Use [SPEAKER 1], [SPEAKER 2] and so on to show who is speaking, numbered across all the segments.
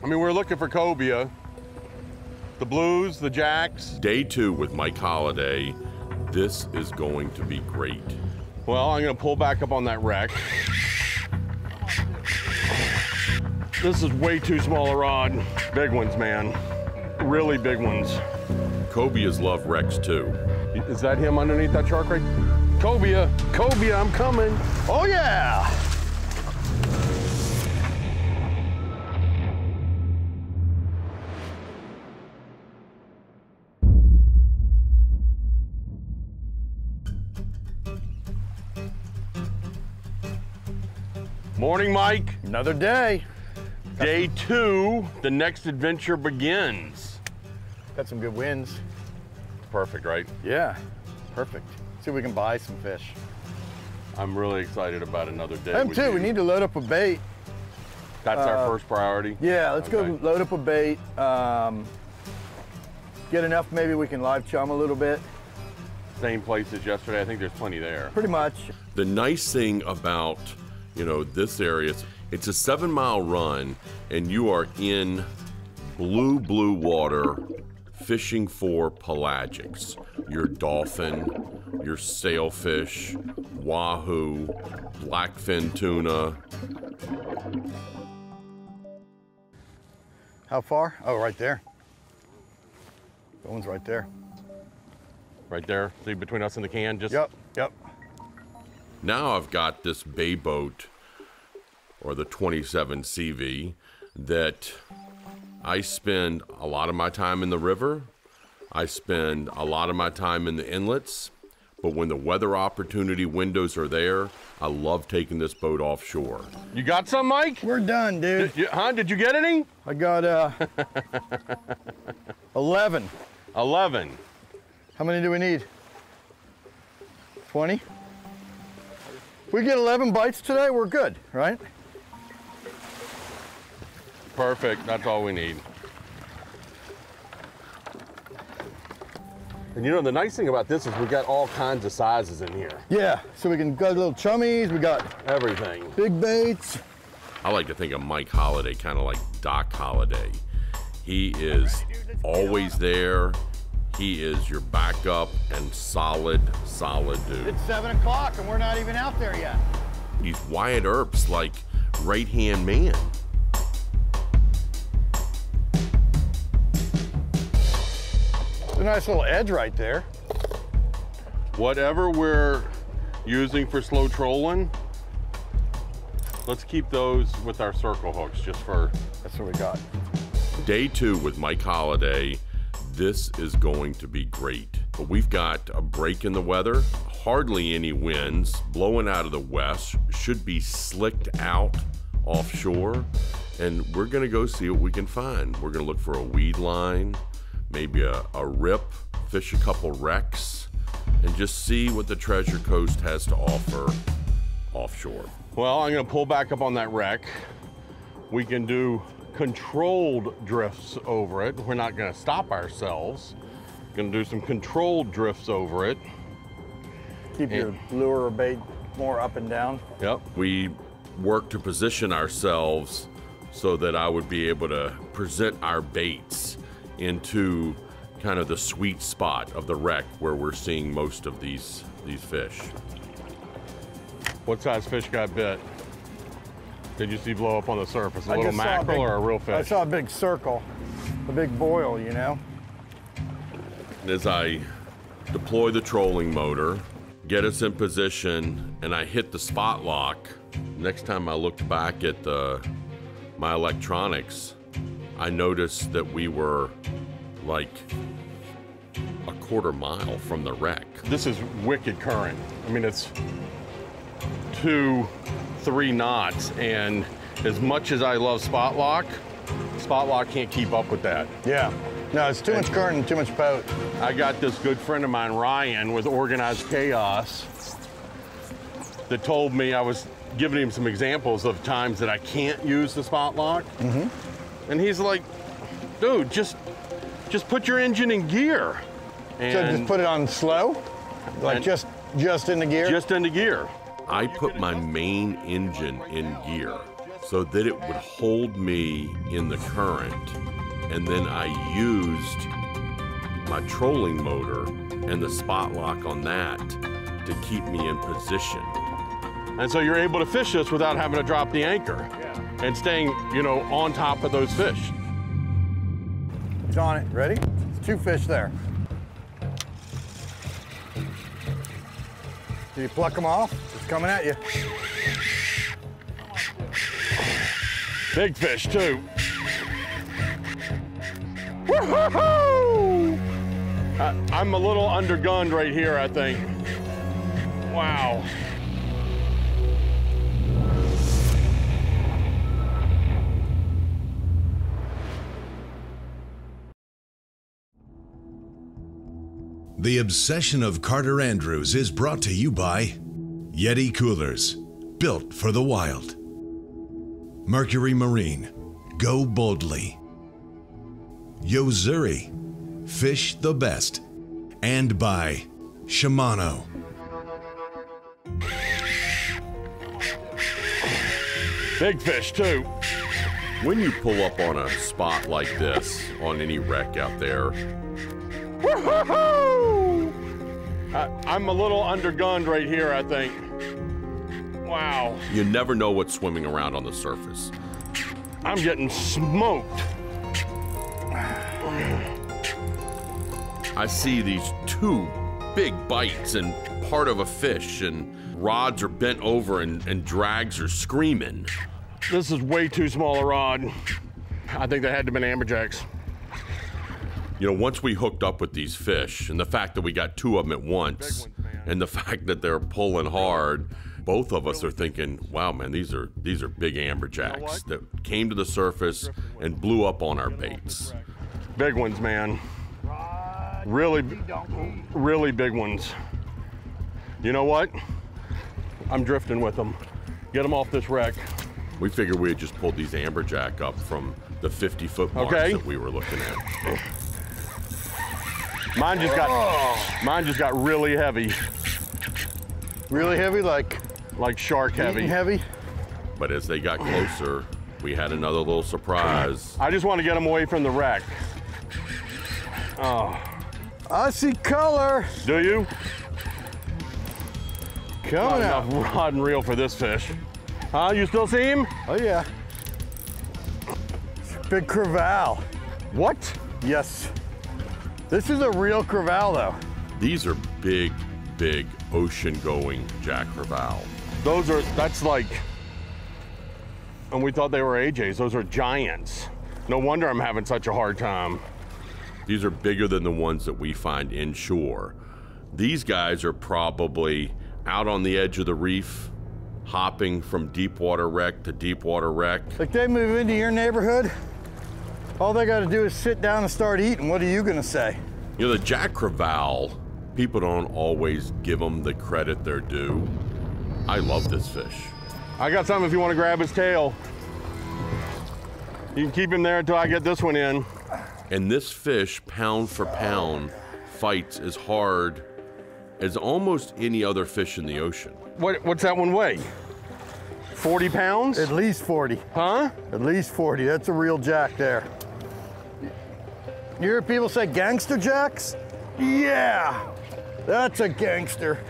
[SPEAKER 1] I mean, we're looking for cobia, the blues, the jacks.
[SPEAKER 2] Day 2 with Mike Holliday. This is going to be great.
[SPEAKER 1] Well, I'm gonna pull back up on that wreck. This is way too small a rod. Big ones, man. Really big ones.
[SPEAKER 2] Cobias love wrecks too.
[SPEAKER 1] Is that him underneath that shark right? Cobia, cobia, I'm coming. Oh yeah! Morning, Mike.
[SPEAKER 3] Another day.
[SPEAKER 1] Day 2, the next adventure begins.
[SPEAKER 3] Got some good winds.
[SPEAKER 1] Perfect, right?
[SPEAKER 3] Yeah, perfect. See if we can buy some fish.
[SPEAKER 1] I'm really excited about another day.
[SPEAKER 3] I'm too. We need to load up a bait.
[SPEAKER 1] That's our first priority?
[SPEAKER 3] Yeah, let's
[SPEAKER 1] Okay.
[SPEAKER 3] go load up a bait. Get enough, maybe we can live chum a little bit.
[SPEAKER 1] Same place as yesterday. I think there's plenty there.
[SPEAKER 3] Pretty much.
[SPEAKER 2] The nice thing about, this area, it's a 7-mile run and you are in blue water fishing for pelagics. Your dolphin, your sailfish, wahoo, blackfin tuna.
[SPEAKER 3] How far? Oh, right there. That one's right there.
[SPEAKER 1] Right there, see between us and the can? Just
[SPEAKER 3] Yep.
[SPEAKER 2] Now I've got this bay boat, or the 27 CV, that I spend a lot of my time in the river. I spend a lot of my time in the inlets, but when the weather opportunity windows are there, I love taking this boat offshore.
[SPEAKER 1] You got some, Mike?
[SPEAKER 3] We're done, dude.
[SPEAKER 1] Did you get any?
[SPEAKER 3] I got 11.
[SPEAKER 1] 11.
[SPEAKER 3] How many do we need? 20? If we get 11 bites today, we're good, right?
[SPEAKER 1] Perfect, that's all we need. And the nice thing about this is we got all kinds of sizes in here.
[SPEAKER 3] Yeah, so we got little chummies, we got
[SPEAKER 1] everything.
[SPEAKER 3] Big baits.
[SPEAKER 2] I like to think of Mike Holliday kind of like Doc Holliday. He is always there. He is your backup and solid dude.
[SPEAKER 3] It's 7 o'clock and we're not even out there yet.
[SPEAKER 2] He's Wyatt Earp's like right-hand man.
[SPEAKER 3] It's a nice little edge right there.
[SPEAKER 1] Whatever we're using for slow trolling, let's keep those with our circle hooks just for...
[SPEAKER 3] That's what we got.
[SPEAKER 2] Day 2 with Mike Holliday. This is going to be great. But we've got a break in the weather, hardly any winds, blowing out of the west, should be slicked out offshore, and we're gonna go see what we can find. We're gonna look for a weed line, maybe a rip, fish a couple wrecks, and just see what the Treasure Coast has to offer offshore.
[SPEAKER 1] Well, I'm gonna pull back up on that wreck. We can do controlled drifts over it. We're not gonna stop ourselves. Gonna do some controlled drifts over it.
[SPEAKER 3] Keep your lure or bait more up and down.
[SPEAKER 1] Yep.
[SPEAKER 2] We work to position ourselves so that I would be able to present our baits into kind of the sweet spot of the wreck where we're seeing most of these fish.
[SPEAKER 1] What size fish got bit? Did you see blow up on the surface? A little mackerel or a real fish?
[SPEAKER 3] I saw a big circle, a big boil,
[SPEAKER 2] As I deploy the trolling motor, get us in position, and I hit the spot lock, next time I looked back at my electronics, I noticed that we were like a quarter mile from the wreck.
[SPEAKER 1] This is wicked current. I mean, it's 2-3 knots, and as much as I love spot lock can't keep up with that.
[SPEAKER 3] Yeah. No, it's too much current and too much boat.
[SPEAKER 1] I got this good friend of mine, Ryan, with Organized Chaos, that told me, I was giving him some examples of times that I can't use the spot lock. And he's like, dude, just put your engine in gear. And
[SPEAKER 3] So just put it on slow? Like just into gear?
[SPEAKER 1] Just into gear.
[SPEAKER 2] I put my main engine in gear so that it would hold me in the current. And then I used my trolling motor and the spot lock on that to keep me in position.
[SPEAKER 1] And so you're able to fish this without having to drop the anchor and staying, you know, on top of those fish.
[SPEAKER 3] He's on it. Ready? There's 2 fish there. Did you pluck them off? It's coming at you.
[SPEAKER 1] Big fish, too. Woo-hoo-hoo! I'm a little undergunned right here, I think. Wow.
[SPEAKER 4] The obsession of Carter Andrews is brought to you by Yeti Coolers, built for the wild. Mercury Marine, go boldly. Yo-Zuri, fish the best. And by Shimano.
[SPEAKER 1] Big fish, too.
[SPEAKER 2] When you pull up on a spot like this on any wreck out there,
[SPEAKER 1] Woo-hoo-hoo! I'm a little undergunned right here, I think. Wow.
[SPEAKER 2] you never know what's swimming around on the surface.
[SPEAKER 1] I'm getting smoked.
[SPEAKER 2] I see these 2 big bites and part of a fish, and rods are bent over and drags are screaming.
[SPEAKER 1] This is way too small a rod. I think they had to have been amberjacks.
[SPEAKER 2] You know, once we hooked up with these fish, and the fact that we got 2 of them at once, and the fact that they're pulling hard, both of us are thinking, wow, man, these are big amberjacks that came to the surface and blew up on our baits.
[SPEAKER 1] Big ones, man. Really, really big ones. You know what? I'm drifting with them. Get them off this wreck.
[SPEAKER 2] We figured we had just pulled these amberjack up from the 50-foot marks that we were looking at.
[SPEAKER 1] Mine just got really heavy.
[SPEAKER 3] Really heavy, like
[SPEAKER 1] shark heavy.
[SPEAKER 3] heavy.
[SPEAKER 2] But as they got closer, we had another little surprise.
[SPEAKER 1] I just want to get them away from the wreck. Oh.
[SPEAKER 3] I see color.
[SPEAKER 1] Do you?
[SPEAKER 3] Coming out.
[SPEAKER 1] Enough rod and reel for this fish. Huh? You still see him?
[SPEAKER 3] Oh yeah. Big crevalle.
[SPEAKER 1] What?
[SPEAKER 3] Yes. This is a real crevalle though.
[SPEAKER 2] These are big, big ocean-going jack crevalle.
[SPEAKER 1] That's like, and we thought they were AJs. Those are giants. No wonder I'm having such a hard time.
[SPEAKER 2] These are bigger than the ones that we find inshore. These guys are probably out on the edge of the reef, hopping from deep water wreck to deep water wreck.
[SPEAKER 3] Like they move into your neighborhood, all they gotta do is sit down and start eating. What are you gonna say?
[SPEAKER 2] You know, the jack crevalle, people don't always give them the credit they're due. I love this fish.
[SPEAKER 1] I got something if you want to grab his tail. You can keep him there until I get this one in.
[SPEAKER 2] And this fish, pound for pound, fights as hard as almost any other fish in the ocean.
[SPEAKER 1] What's that one weigh? 40 pounds?
[SPEAKER 3] At least 40.
[SPEAKER 1] Huh?
[SPEAKER 3] At least 40. That's a real jack there. You hear people say gangster jacks? Yeah, that's a gangster.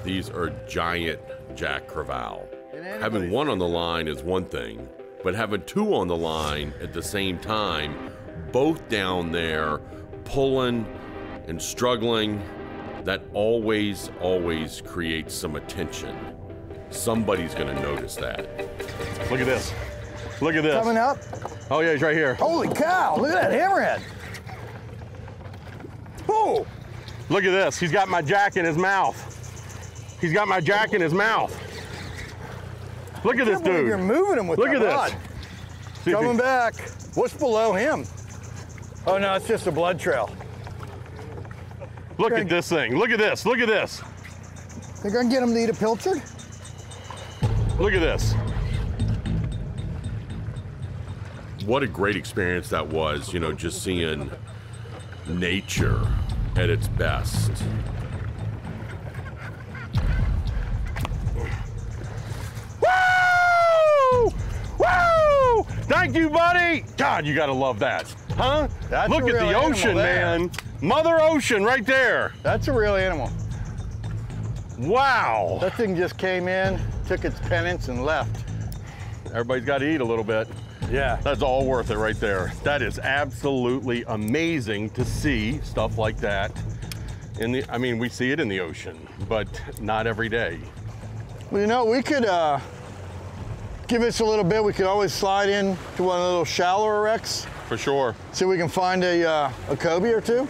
[SPEAKER 2] These are giant jack crevalle. Having one on the line is one thing, but having 2 on the line at the same time, both down there, pulling and struggling, that always creates some attention. Somebody's gonna notice that.
[SPEAKER 1] Look at this. Look at this.
[SPEAKER 3] Coming up.
[SPEAKER 1] Oh yeah, he's right here.
[SPEAKER 3] Holy cow, look at that hammerhead. Oh!
[SPEAKER 1] Look at this. He's got my jack in his mouth. He's got my jack in his mouth. Look at this dude.
[SPEAKER 3] You're moving him with
[SPEAKER 1] Look
[SPEAKER 3] that
[SPEAKER 1] at
[SPEAKER 3] rod.
[SPEAKER 1] this.
[SPEAKER 3] Coming back. What's below him? Oh no, it's just a blood trail.
[SPEAKER 1] Look at this thing. Look at this. Look at this.
[SPEAKER 3] Think I can get him to eat a pilchard?
[SPEAKER 1] Look at this.
[SPEAKER 2] What a great experience that was, you know, just seeing nature at its best.
[SPEAKER 1] Woo! Thank you, buddy. God, you gotta love that, huh?
[SPEAKER 3] That's
[SPEAKER 1] Look
[SPEAKER 3] a
[SPEAKER 1] at the
[SPEAKER 3] real
[SPEAKER 1] ocean,
[SPEAKER 3] animal there.
[SPEAKER 1] man. Mother Ocean right there.
[SPEAKER 3] That's a real animal.
[SPEAKER 1] Wow.
[SPEAKER 3] That thing just came in, took its penance and left.
[SPEAKER 1] Everybody's got to eat a little bit.
[SPEAKER 3] Yeah.
[SPEAKER 1] That's all worth it right there. That is absolutely amazing to see stuff like that. I mean, we see it in the ocean, but not every day.
[SPEAKER 3] Well, you know, we could give us a little bit. We could always slide in to one of the little shallower wrecks.
[SPEAKER 1] For sure.
[SPEAKER 3] See if we can find a cobia or two.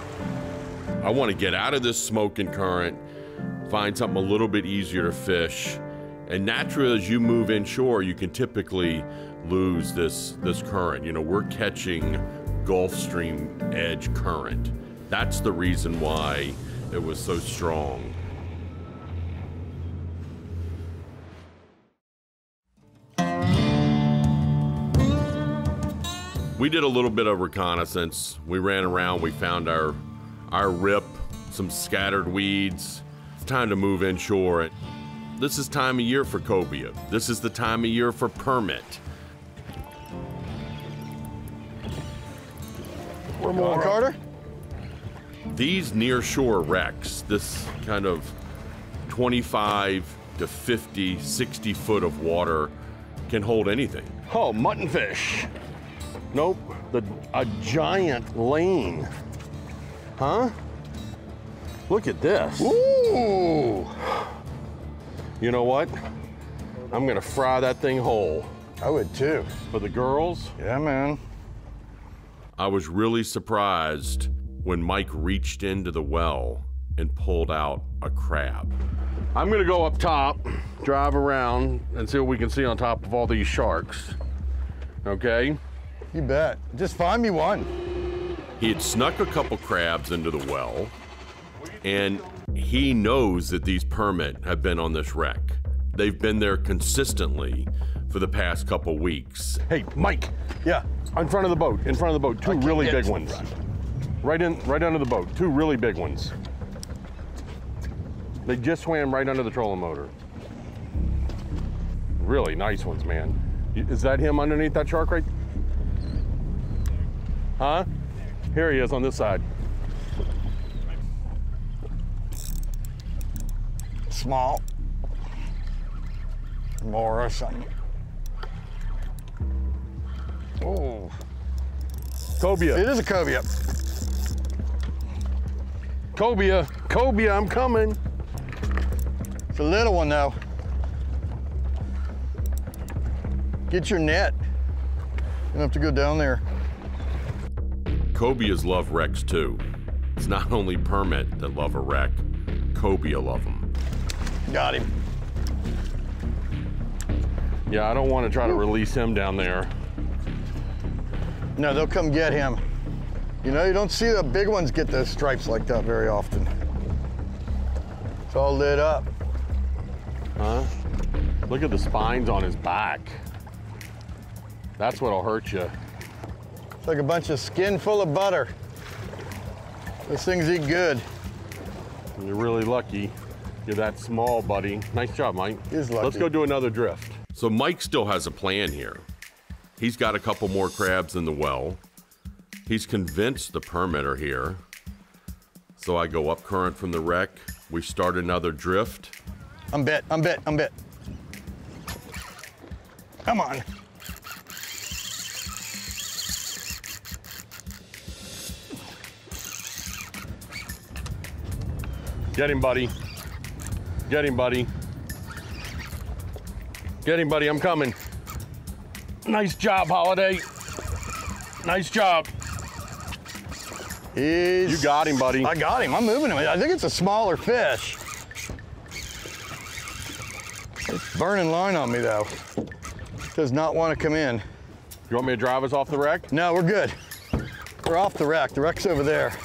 [SPEAKER 2] I want to get out of this smoking current, find something a little bit easier to fish. And naturally, as you move inshore, you can typically lose this current. You know, we're catching Gulf Stream edge current. That's the reason why it was so strong. We did a little bit of reconnaissance. We ran around, we found our rip, some scattered weeds. It's time to move inshore. This is time of year for cobia. This is the time of year for permit.
[SPEAKER 3] Come on, Carter.
[SPEAKER 2] These nearshore wrecks, this kind of 25 to 50, 60 foot of water can hold anything.
[SPEAKER 1] Oh, muttonfish. Nope, a giant lane. Huh? Look at this.
[SPEAKER 3] Ooh.
[SPEAKER 1] You know what? I'm gonna fry that thing whole.
[SPEAKER 3] I would too.
[SPEAKER 1] For the girls.
[SPEAKER 3] Yeah, man.
[SPEAKER 2] I was really surprised when Mike reached into the well and pulled out a crab.
[SPEAKER 1] I'm gonna go up top, drive around, and see what we can see on top of all these sharks. Okay?
[SPEAKER 3] You bet. Just find me one.
[SPEAKER 2] He had snuck a couple crabs into the well, and he knows that these permit have been on this wreck. They've been there consistently for the past couple weeks.
[SPEAKER 1] Hey, Mike.
[SPEAKER 3] Yeah.
[SPEAKER 1] In front of the boat. In front of the boat. Two
[SPEAKER 3] I can't
[SPEAKER 1] really
[SPEAKER 3] get
[SPEAKER 1] big
[SPEAKER 3] to
[SPEAKER 1] ones.
[SPEAKER 3] the front.
[SPEAKER 1] Right under the boat. Two really big ones. They just swam right under the trolling motor. Really nice ones, man. Is that him underneath that shark right? Huh? Here he is on this side.
[SPEAKER 3] Small. More or something. Oh.
[SPEAKER 1] Cobia.
[SPEAKER 3] It is a cobia.
[SPEAKER 1] Cobia. Cobia, I'm coming.
[SPEAKER 3] It's a little one though. Get your net. You don't have to go down there.
[SPEAKER 2] Cobias love wrecks too. It's not only permit that love a wreck, cobia love them.
[SPEAKER 3] Got him.
[SPEAKER 1] Yeah, I don't want to try to release him down there.
[SPEAKER 3] No, they'll come get him. You know, you don't see the big ones get those stripes like that very often. It's all lit up.
[SPEAKER 1] Huh? Look at the spines on his back. That's what'll hurt you.
[SPEAKER 3] It's like a bunch of skin full of butter. Those things eat good.
[SPEAKER 1] You're really lucky. You're that small, buddy. Nice job, Mike.
[SPEAKER 3] He's lucky.
[SPEAKER 1] Let's go do another drift.
[SPEAKER 2] So Mike still has a plan here. He's got a couple more crabs in the well. He's convinced the permit are here. So I go up current from the wreck. We start another drift.
[SPEAKER 3] I'm bit. Come on.
[SPEAKER 1] Get him, buddy. Get him, buddy. Get him, buddy. I'm coming. Nice job, Holiday. Nice job. You got him, buddy.
[SPEAKER 3] I got him. I'm moving him. I think it's a smaller fish. It's burning line on me, though. Does not want to come in.
[SPEAKER 1] You want me to drive us off the wreck?
[SPEAKER 3] No, we're good. We're off the wreck. The wreck's over there.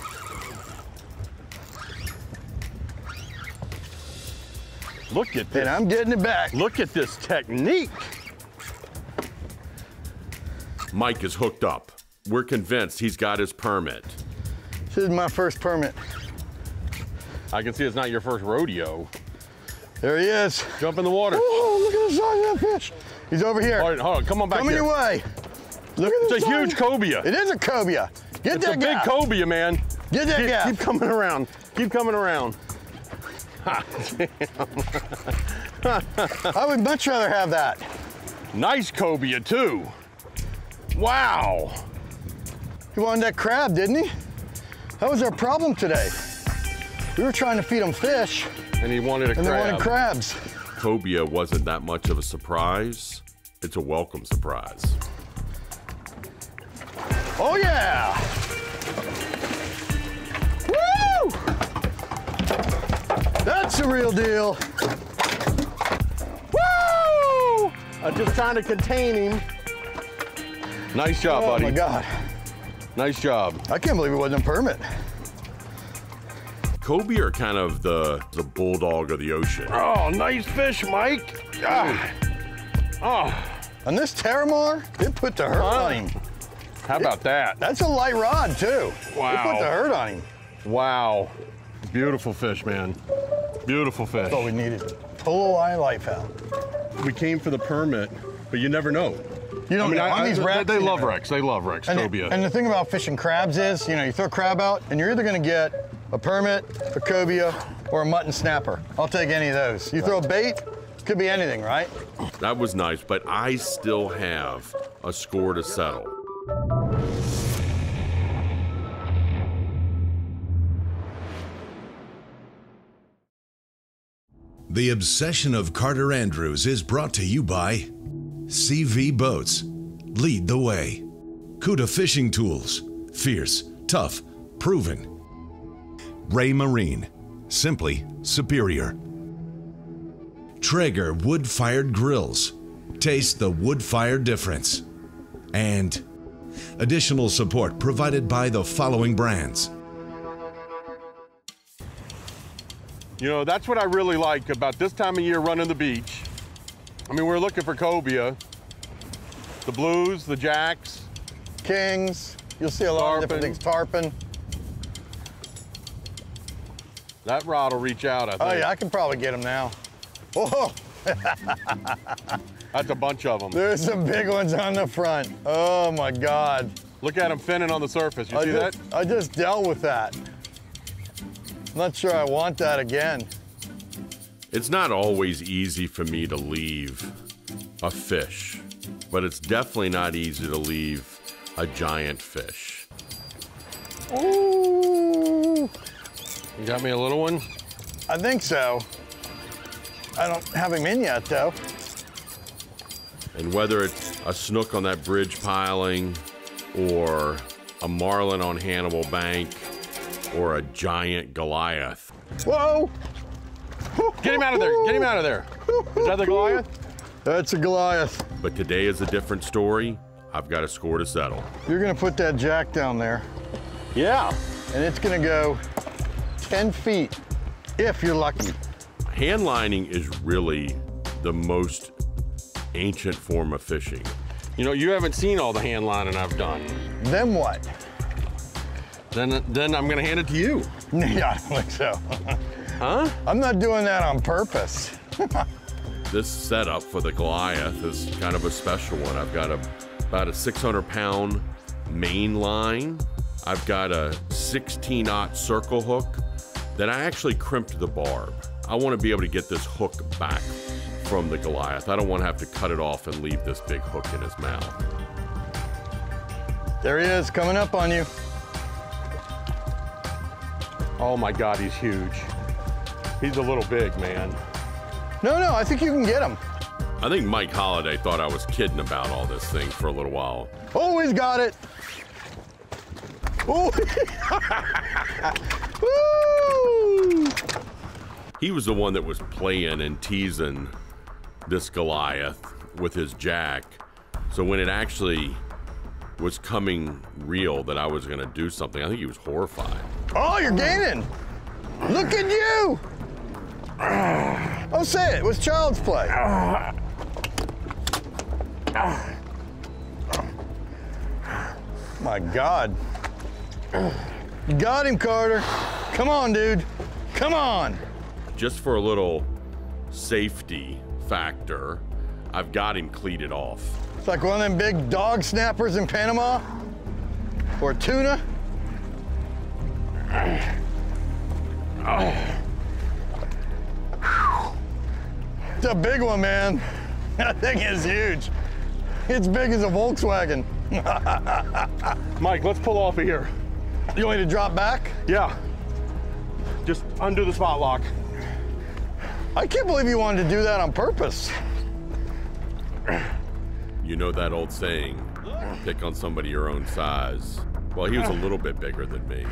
[SPEAKER 1] Look at this.
[SPEAKER 3] And I'm getting it back.
[SPEAKER 1] Look at this technique.
[SPEAKER 2] Mike is hooked up. We're convinced he's got his permit.
[SPEAKER 3] This is my first permit.
[SPEAKER 1] I can see it's not your first rodeo.
[SPEAKER 3] There he is.
[SPEAKER 1] Jump in the water.
[SPEAKER 3] Oh, look at the size of that fish. He's over here.
[SPEAKER 1] All right, hold on. Come on back
[SPEAKER 3] Coming
[SPEAKER 1] here.
[SPEAKER 3] your way. Look at this.
[SPEAKER 1] It's a huge cobia.
[SPEAKER 3] It is a cobia. Get
[SPEAKER 1] It's
[SPEAKER 3] that
[SPEAKER 1] a big
[SPEAKER 3] gap.
[SPEAKER 1] cobia, man.
[SPEAKER 3] Get that gap.
[SPEAKER 1] Keep coming around. Keep coming around.
[SPEAKER 3] I would much rather have that.
[SPEAKER 1] Nice cobia, too. Wow.
[SPEAKER 3] He wanted that crab, didn't he? That was our problem today. We were trying to feed him fish,
[SPEAKER 1] And he wanted a
[SPEAKER 3] and
[SPEAKER 1] crab.
[SPEAKER 3] they wanted crabs.
[SPEAKER 2] Cobia wasn't that much of a surprise. It's a welcome surprise.
[SPEAKER 3] Oh yeah! Woo! That's the real deal.
[SPEAKER 1] Woo! I'm just trying to contain him. Nice job,
[SPEAKER 3] Oh
[SPEAKER 1] buddy.
[SPEAKER 3] my God.
[SPEAKER 1] Nice job.
[SPEAKER 3] I can't believe it wasn't a permit.
[SPEAKER 2] Cobia are kind of the bulldog of the ocean.
[SPEAKER 1] Oh, nice fish, Mike. Ah. Oh,
[SPEAKER 3] On this Terramar, it put the hurt on him.
[SPEAKER 1] how about that?
[SPEAKER 3] That's a light rod too.
[SPEAKER 1] Wow.
[SPEAKER 3] It put the hurt on him.
[SPEAKER 1] Wow. Beautiful fish, man. Beautiful fish.
[SPEAKER 3] That's all we needed. Polo eye life out.
[SPEAKER 1] We came for the permit, but you never know.
[SPEAKER 3] You don't know. On these wrecks,
[SPEAKER 1] they
[SPEAKER 3] you
[SPEAKER 1] love
[SPEAKER 3] never know.
[SPEAKER 1] wrecks. They love wrecks, cobia.
[SPEAKER 3] And the thing about fishing crabs is, you know, you throw a crab out and you're either gonna get a permit, a cobia, or a mutton snapper. I'll take any of those. You throw a bait, could be anything, right?
[SPEAKER 2] That was nice, but I still have a score to settle.
[SPEAKER 4] The Obsession of Carter Andrews is brought to you by CV Boats. Lead the way. Cuda Fishing Tools. Fierce, tough, proven. Ray Marine. Simply superior. Traeger wood-fired grills. Taste the wood-fire difference. And additional support provided by the following brands.
[SPEAKER 1] You know, that's what I really like about this time of year running the beach. I mean, we're looking for cobia, the blues, the jacks.
[SPEAKER 3] Kings, you'll see a lot of different
[SPEAKER 1] Tarpon.
[SPEAKER 3] things. Tarpon.
[SPEAKER 1] That rod will reach out, I think.
[SPEAKER 3] Oh yeah, I can probably get them now. Oh,
[SPEAKER 1] That's a bunch of them.
[SPEAKER 3] there's some big ones on the front. Oh my God.
[SPEAKER 1] Look at them finning on the surface. You see that?
[SPEAKER 3] I just dealt with that. I'm not sure I want that again.
[SPEAKER 2] It's not always easy for me to leave a fish, but it's definitely not easy to leave a giant fish.
[SPEAKER 3] Ooh,
[SPEAKER 1] You got me a little one?
[SPEAKER 3] I think so. I don't have him in yet though.
[SPEAKER 2] And whether it's a snook on that bridge piling, or a marlin on Hannibal Bank, or a giant Goliath,
[SPEAKER 3] Whoa!
[SPEAKER 1] Get him out of there. Get him out of there. Is that the Goliath?
[SPEAKER 3] That's a Goliath.
[SPEAKER 2] but today is a different story. I've got a score to settle.
[SPEAKER 3] You're gonna put that jack down there
[SPEAKER 1] Yeah.
[SPEAKER 3] and it's gonna go 10 feet, if you're lucky.
[SPEAKER 2] Hand lining is really the most ancient form of fishing.
[SPEAKER 1] You know, you haven't seen all the hand lining I've done.
[SPEAKER 3] Then what?
[SPEAKER 1] Then I'm gonna hand it to you.
[SPEAKER 3] Yeah, I don't think so.
[SPEAKER 1] Huh?
[SPEAKER 3] I'm not doing that on purpose.
[SPEAKER 2] This setup for the Goliath is kind of a special one. I've got about a 600-pound main line. I've got a 16-aught circle hook that I actually crimped the barb. I want to be able to get this hook back from the Goliath. I don't want to have to cut it off and leave this big hook in his mouth.
[SPEAKER 3] There he is, coming up on you.
[SPEAKER 1] Oh my God, he's huge. He's a little big, man.
[SPEAKER 3] No, I think you can get him.
[SPEAKER 2] I think Mike Holliday thought I was kidding about all this thing for a little while.
[SPEAKER 3] Oh, he's got it. Oh. Woo!
[SPEAKER 2] He was the one that was playing and teasing this Goliath with his jack. So when it actually was coming real that I was gonna do something, I think he was horrified.
[SPEAKER 3] Oh, you're gaining. Look at you. Oh, say it. It was child's play. My God. You got him, Carter. Come on, dude. Come on.
[SPEAKER 2] Just for a little safety factor, I've got him cleated off.
[SPEAKER 3] It's like one of them big dog snappers in Panama or tuna. It's a big one, man. That thing is huge. It's big as a Volkswagen.
[SPEAKER 1] Mike, let's pull off of here.
[SPEAKER 3] You want me to drop back?
[SPEAKER 1] Yeah. Just undo the spot lock.
[SPEAKER 3] I can't believe you wanted to do that on purpose.
[SPEAKER 2] You know that old saying, pick on somebody your own size. Well, he was a little bit bigger than me,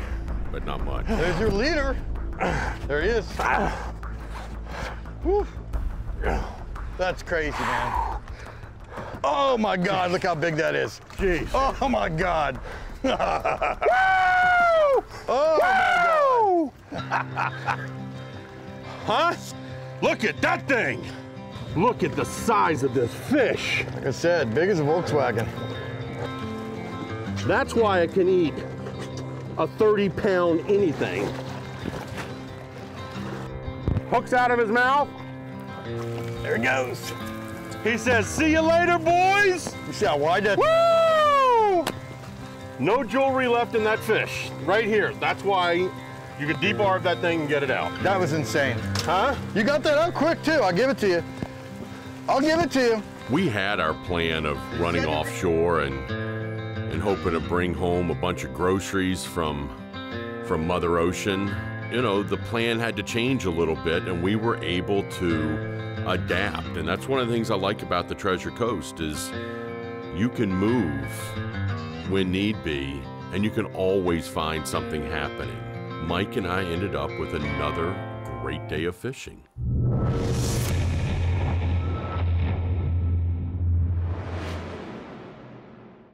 [SPEAKER 2] but not much.
[SPEAKER 3] There's your leader. There he is. Whew. That's crazy, man. Oh my God, look how big that is.
[SPEAKER 1] Jeez.
[SPEAKER 3] Oh my God. Oh my God.
[SPEAKER 1] Huh? Look at that thing. Look at the size of this fish.
[SPEAKER 3] Like I said, big as a Volkswagen.
[SPEAKER 1] That's why I can eat a 30-pound anything. Hooks out of his mouth.
[SPEAKER 3] There he goes.
[SPEAKER 1] He says, see you later, boys.
[SPEAKER 3] You see how wide that?
[SPEAKER 1] Woo! No jewelry left in that fish. Right here. That's why you can debarb that thing and get it out.
[SPEAKER 3] That was insane.
[SPEAKER 1] Huh?
[SPEAKER 3] You got that out quick too. I'll give it to you. I'll give it to you.
[SPEAKER 2] We had our plan of running offshore and hoping to bring home a bunch of groceries from Mother Ocean. You know, the plan had to change a little bit, and we were able to adapt. And that's one of the things I like about the Treasure Coast is you can move when need be, and you can always find something happening. Mike and I ended up with another great day of fishing.